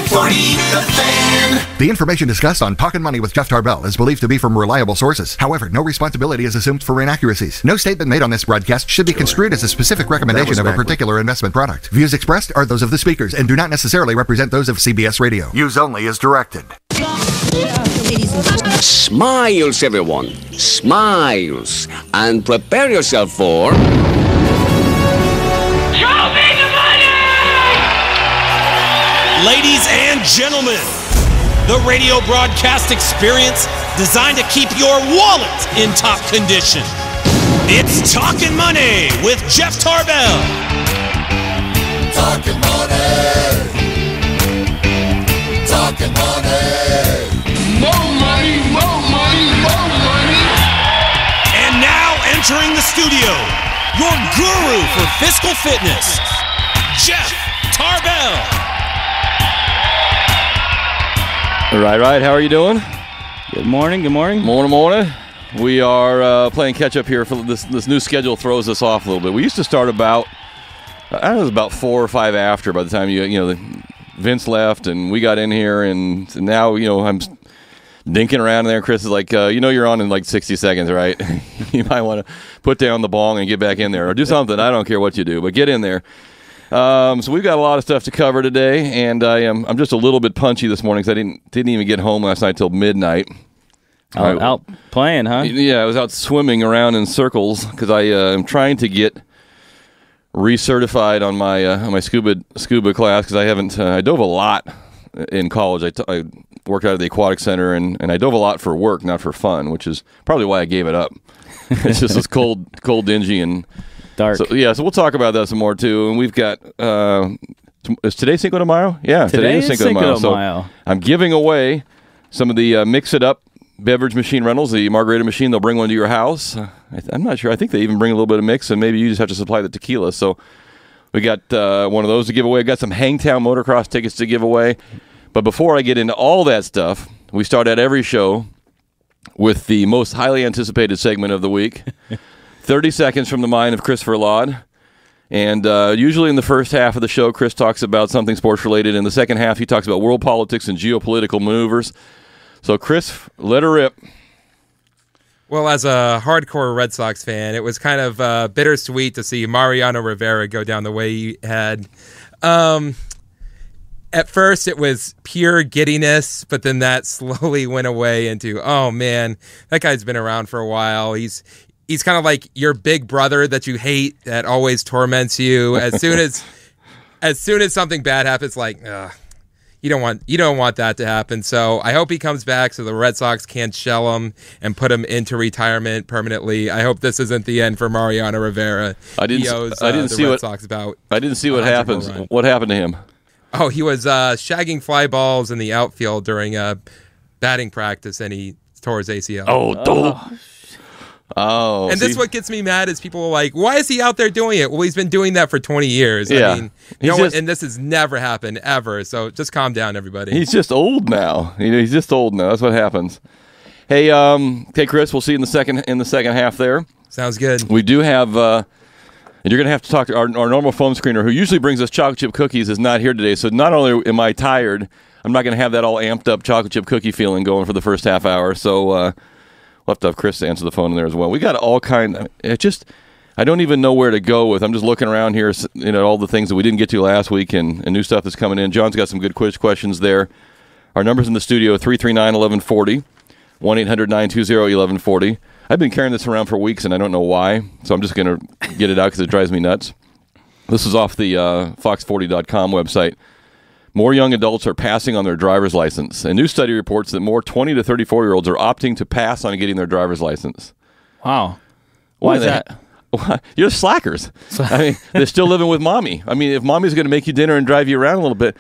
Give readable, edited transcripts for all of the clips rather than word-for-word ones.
640 The Fan. The information discussed on Talkin Money with Jeff Tarbell is believed to be from reliable sources. However, no responsibility is assumed for inaccuracies. No statement made on this broadcast should be construed as a specific recommendation of a particular investment product. Views expressed are those of the speakers and do not necessarily represent those of CBS Radio. Use only as directed. Smiles, everyone. Smiles. And prepare yourself for... Ladies and gentlemen, the radio broadcast experience designed to keep your wallet in top condition. It's Talkin Money with Jeff Tarbell. Talkin Money. Talkin Money. More money, more money, more money. And now entering the studio, your guru for fiscal fitness, Jeff Tarbell. Right. How are you doing? Good morning. Morning. We are playing catch-up here. For this new schedule throws us off a little bit. We used to start about, it was about 4 or 5 after by the time Vince left and we got in here, and now, I'm dinking around in there. Chris is like, you're on in like 60 seconds, right? You might want to put down the bong and get back in there or do something. I don't care what you do, but get in there. So we've got a lot of stuff to cover today, and I'm just a little bit punchy this morning because I didn't even get home last night till midnight. Out playing, huh? Yeah, I was out swimming around in circles because I am trying to get recertified on my scuba class because I haven't. I dove a lot in college. I worked out at the aquatic center, and I dove a lot for work, not for fun, which is probably why I gave it up. It's just cold, dingy, and dark. So we'll talk about that some more too. And we've got is today Cinco de Mayo? Yeah, today is Cinco de Mayo. So I'm giving away some of the Mix It Up beverage machine rentals, the margarita machine. They'll bring one to your house. I'm not sure. I think they even bring a little bit of mix, and maybe you just have to supply the tequila. So we got one of those to give away. Got some Hangtown motocross tickets to give away. But before I get into all that stuff, we start out every show with the most highly anticipated segment of the week. 30 seconds from the mind of Christopher Laud. And usually in the first half of the show, Chris talks about something sports-related. In the second half, he talks about world politics and geopolitical maneuvers. So, Chris, let her rip. Well, as a hardcore Red Sox fan, it was kind of bittersweet to see Mariano Rivera go down the way he had. At first, it was pure giddiness, but then that slowly went away into, oh, man, that guy's been around for a while. He's kind of like your big brother that you hate that always torments you. As soon as something bad happens, like, you don't want that to happen. So I hope he comes back so the Red Sox can't shell him and put him into retirement permanently. I hope this isn't the end for Mariano Rivera. I didn't see what happened. What happened to him? Oh, he was shagging fly balls in the outfield during batting practice, and he tore his ACL. Oh, and this is what gets me mad is people are like, why is he out there doing it? Well, he's been doing that for 20 years. Yeah. I mean, and this has never happened ever. So just calm down, everybody. He's just old now. He's just old now. That's what happens. Hey, Chris, we'll see you in the second half there. Sounds good. We do have, and you're going to have to talk to our normal phone screener who usually brings us chocolate chip cookies is not here today. So not only am I tired, I'm not going to have that all amped up chocolate chip cookie feeling going for the first half hour. So, we'll have to have Chris answer the phone in there as well. We got all kind. I don't even know where to go with. I'm just looking around here, all the things that we didn't get to last week and new stuff that's coming in. John's got some good quiz questions there. Our numbers in the studio: 339-1140, 1-800-920-1140. I've been carrying this around for weeks and I don't know why, so I'm just going to get it out because it drives me nuts. This is off the Fox40.com website. More young adults are passing on their driver's license. A new study reports that more 20 to 34-year-olds are opting to pass on getting their driver's license. Wow. Why is that? You're slackers. I mean, they're still living with mommy. I mean, if mommy's going to make you dinner and drive you around a little bit.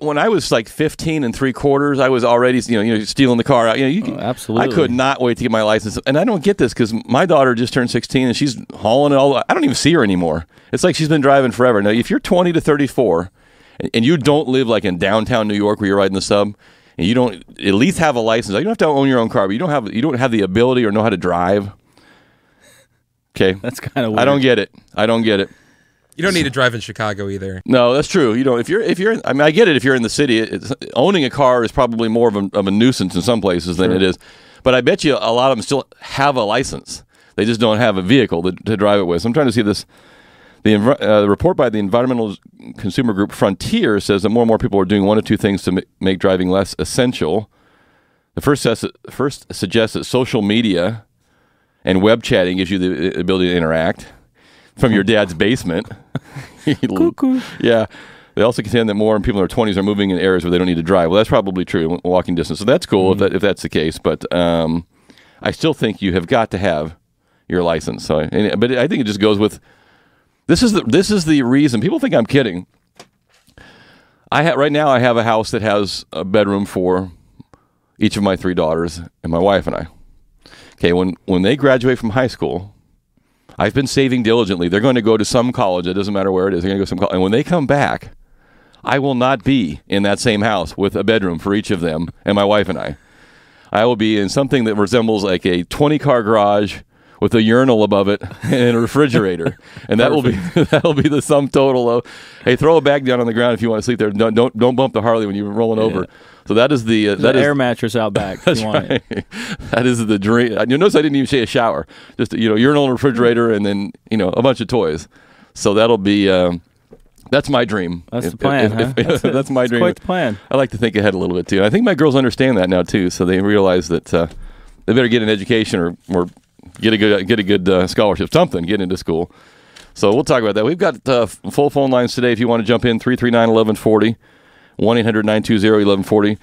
When I was like 15 3/4, I was already, stealing the car out. Absolutely. I could not wait to get my license. And I don't get this because my daughter just turned 16 and she's hauling it all. I don't even see her anymore. It's like she's been driving forever. Now, if you're 20 to 34 and you don't live like in downtown New York where you're riding the sub, and you don't at least have a license, you don't have to own your own car, but you don't have the ability or know how to drive. Okay, that's kind of weird. I don't get it. You don't need to drive in Chicago either. No, that's true. You know, if you're, I mean, I get it. If you're in the city, owning a car is probably more of a nuisance in some places than it is. But I bet you a lot of them still have a license. They just don't have a vehicle to drive it with. So I'm trying to see this. The report by the environmental consumer group Frontier says that more and more people are doing one of two things to make driving less essential. The first suggests that social media and web chatting gives you the ability to interact from your dad's basement. Cuckoo. Yeah. They also contend that more people in their 20s are moving in areas where they don't need to drive. Well, that's probably true, walking distance. So that's cool if that's the case. But I still think you have got to have your license. But I think it just goes with this is the reason. People think I'm kidding. Right now I have a house that has a bedroom for each of my 3 daughters and my wife and I. Okay, when they graduate from high school, I've been saving diligently. They're going to go to some college. It doesn't matter where it is. They're going to go to some college. And when they come back, I will not be in that same house with a bedroom for each of them and my wife and I. I will be in something that resembles like a 20-car garage with a urinal above it and a refrigerator. And that'll be the sum total of, hey, throw a bag down on the ground if you want to sleep there. Don't bump the Harley when you're rolling over. So that is the air mattress out back. That's right. That is the dream. You notice I didn't even say a shower. Just urinal and refrigerator, and then a bunch of toys. So that'll be that's my dream. That's the plan. That's my dream. Quite the plan. I like to think ahead a little bit too. I think my girls understand that now too. So they realize that they better get an education or get a good scholarship, something, get into school. So we'll talk about that. We've got full phone lines today. If you want to jump in, 339-1140, 1-800-920-1140.